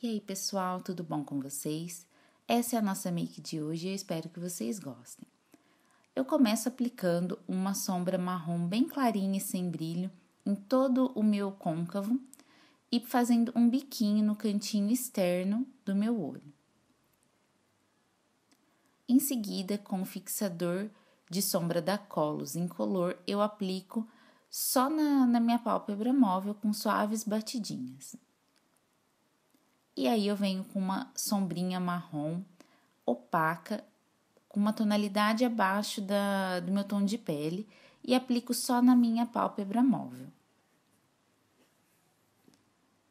E aí, pessoal, tudo bom com vocês? Essa é a nossa make de hoje e eu espero que vocês gostem. Eu começo aplicando uma sombra marrom bem clarinha e sem brilho em todo o meu côncavo e fazendo um biquinho no cantinho externo do meu olho. Em seguida, com o fixador de sombra da Colors Incolor, eu aplico só na minha pálpebra móvel com suaves batidinhas. E aí eu venho com uma sombrinha marrom opaca, com uma tonalidade abaixo do meu tom de pele e aplico só na minha pálpebra móvel.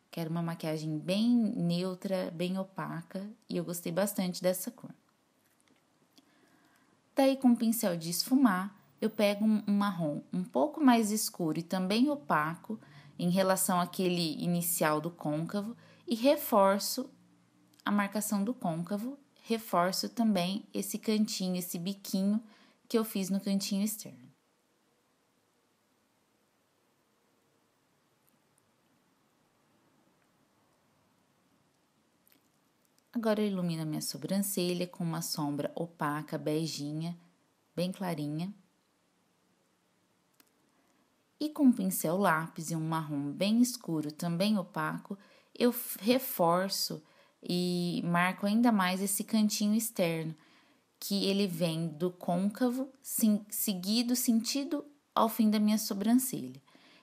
Quero uma maquiagem bem neutra, bem opaca e eu gostei bastante dessa cor. Daí, com o pincel de esfumar, eu pego um marrom um pouco mais escuro e também opaco em relação àquele inicial do côncavo e reforço a marcação do côncavo, reforço também esse cantinho, esse biquinho que eu fiz no cantinho externo. Agora eu ilumino a minha sobrancelha com uma sombra opaca, beijinha, bem clarinha. E com um pincel lápis e um marrom bem escuro, também opaco, eu reforço e marco ainda mais esse cantinho externo, que ele vem do côncavo, seguido sentido ao fim da minha sobrancelha.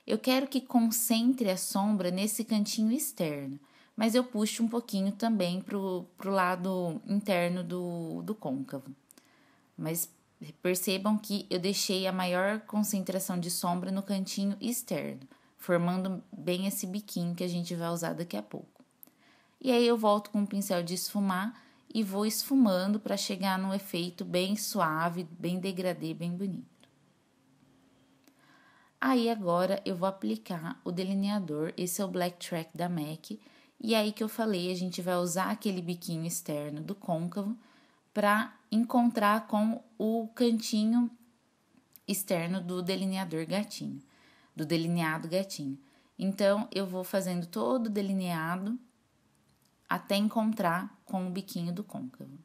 Eu quero que concentre a sombra nesse cantinho externo, mas eu puxo um pouquinho também pro lado interno do côncavo. Mas percebam que eu deixei a maior concentração de sombra no cantinho externo, formando bem esse biquinho que a gente vai usar daqui a pouco. E aí eu volto com o pincel de esfumar e vou esfumando para chegar num efeito bem suave, bem degradê, bem bonito. Aí agora eu vou aplicar o delineador, esse é o Black Track da MAC, e aí que eu falei, a gente vai usar aquele biquinho externo do côncavo para encontrar com o cantinho externo do delineador gatinho, do delineado gatinho. Então, eu vou fazendo todo o delineado até encontrar com o biquinho do côncavo.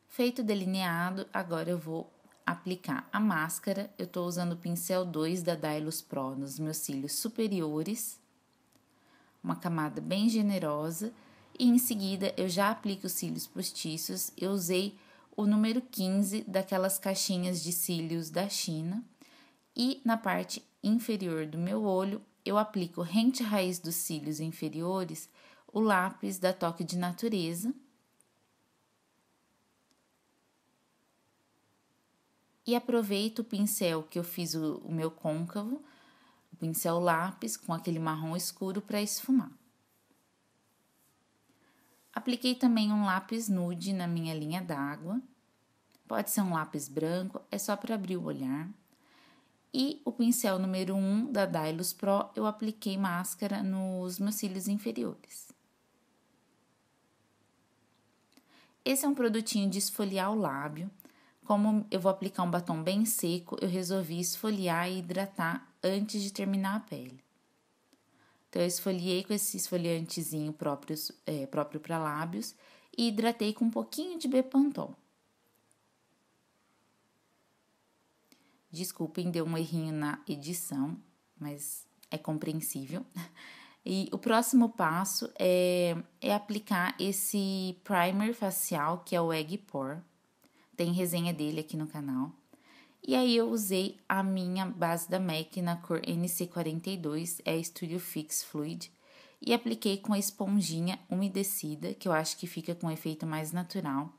Feito o delineado, agora eu vou aplicar a máscara. Eu tô usando o pincel 2 da Dylos Pro nos meus cílios superiores, uma camada bem generosa, e em seguida eu já aplico os cílios postiços. Eu usei o número 15 daquelas caixinhas de cílios da China, e na parte inferior do meu olho eu aplico rente raiz dos cílios inferiores, o lápis da Toque de Natureza, e aproveito o pincel que eu fiz o meu côncavo, o pincel lápis com aquele marrom escuro para esfumar. Apliquei também um lápis nude na minha linha d'água, pode ser um lápis branco, é só para abrir o olhar. E o pincel número 1 da Dylos Pro, eu apliquei máscara nos meus cílios inferiores. Esse é um produtinho de esfoliar o lábio. Como eu vou aplicar um batom bem seco, eu resolvi esfoliar e hidratar antes de terminar a pele. Então, eu esfoliei com esse esfoliantezinho próprio para lábios e hidratei com um pouquinho de Bepantol. Desculpem, deu um errinho na edição, mas é compreensível. E o próximo passo é aplicar esse primer facial, que é o Egg Pore. Tem resenha dele aqui no canal. E aí eu usei a minha base da MAC na cor NC42, é Studio Fix Fluid, e apliquei com a esponjinha umedecida, que eu acho que fica com um efeito mais natural.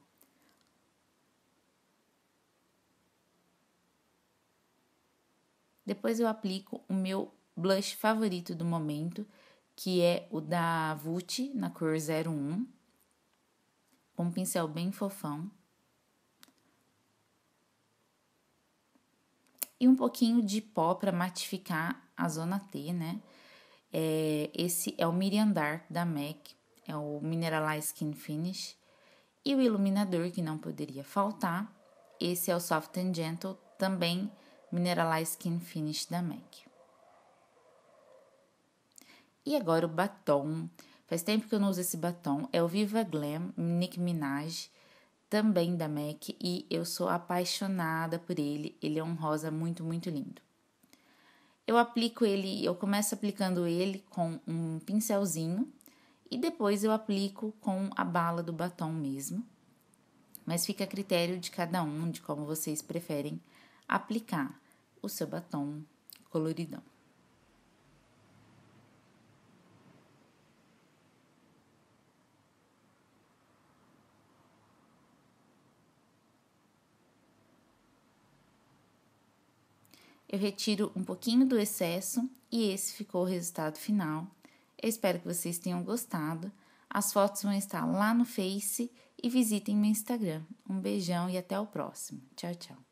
Depois eu aplico o meu blush favorito do momento, que é o da Vult, na cor 01, com um pincel bem fofão. E um pouquinho de pó para matificar a zona T, né? Esse é o Miriam Dark da MAC, é o Mineralize Skin Finish. E o iluminador, que não poderia faltar, esse é o Soft and Gentle, também Mineralize Skin Finish da MAC. E agora o batom. Faz tempo que eu não uso esse batom. É o Viva Glam Nicki Minaj, também da MAC. E eu sou apaixonada por ele. Ele é um rosa muito, muito lindo. Eu começo aplicando ele com um pincelzinho. E depois eu aplico com a bala do batom mesmo. Mas fica a critério de cada um, de como vocês preferem aplicar o seu batom coloridão. Eu retiro um pouquinho do excesso e esse ficou o resultado final. Eu espero que vocês tenham gostado. As fotos vão estar lá no Face e visitem meu Instagram. Um beijão e até o próximo. Tchau, tchau.